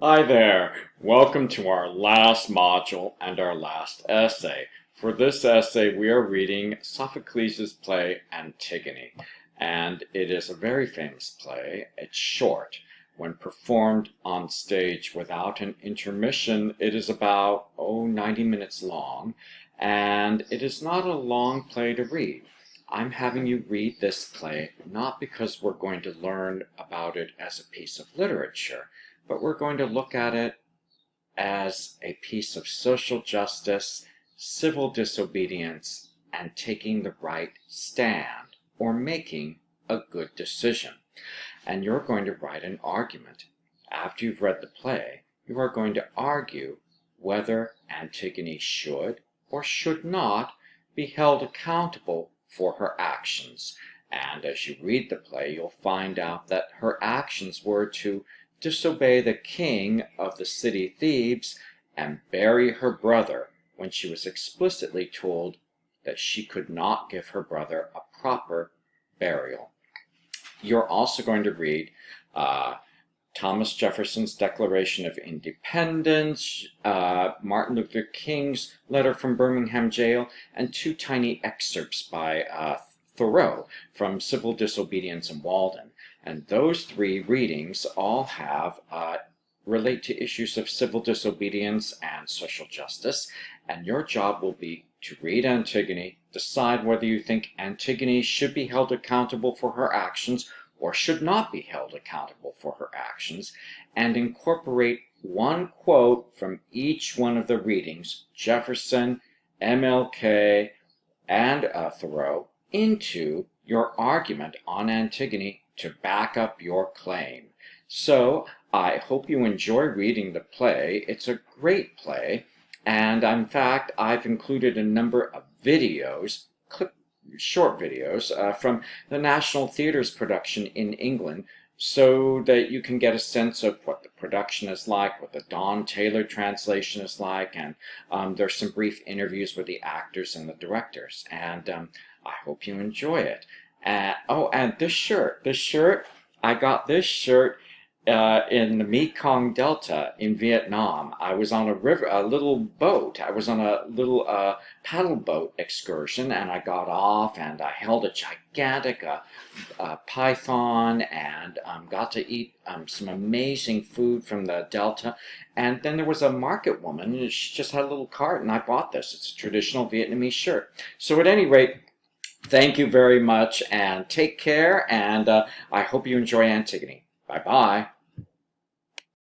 Hi there. Welcome to our last module and our last essay. For this essay, we are reading Sophocles' play Antigone, and it is a very famous play. It's short. When performed on stage without an intermission, it is about 90 minutes long, and it is not a long play to read. I'm having you read this play not because we're going to learn about it as a piece of literature, but we're going to look at it as a piece of social justice, civil disobedience, and taking the right stand, or making a good decision. And you're going to write an argument. After you've read the play, you are going to argue whether Antigone should or should not be held accountable for her actions. And as you read the play, you'll find out that her actions were to disobey the king of the city Thebes and bury her brother when she was explicitly told that she could not give her brother a proper burial. You're also going to read Thomas Jefferson's Declaration of Independence, Martin Luther King's letter from Birmingham jail, and two tiny excerpts by Thoreau from Civil Disobedience in Walden. And those three readings all have relate to issues of civil disobedience and social justice. And your job will be to read Antigone, decide whether you think Antigone should be held accountable for her actions or should not be held accountable for her actions, and incorporate one quote from each one of the readings, Jefferson, MLK, and Thoreau, into your argument on Antigone to back up your claim. So I hope you enjoy reading the play. It's a great play, and in fact, I've included a number of videos, short videos, from the National Theatre's production in England, so that you can get a sense of what the production is like, what the Don Taylor translation is like, and there's some brief interviews with the actors and the directors, and I hope you enjoy it. And this shirt, I got this shirt in the Mekong Delta in Vietnam. I was on a little boat. I was on a little paddle boat excursion, and I got off and I held a gigantic python and got to eat some amazing food from the Delta. And then there was a market woman, and she just had a little cart, and I bought this. It's a traditional Vietnamese shirt. So at any rate, thank you very much, and take care, and I hope you enjoy Antigone. Bye-bye.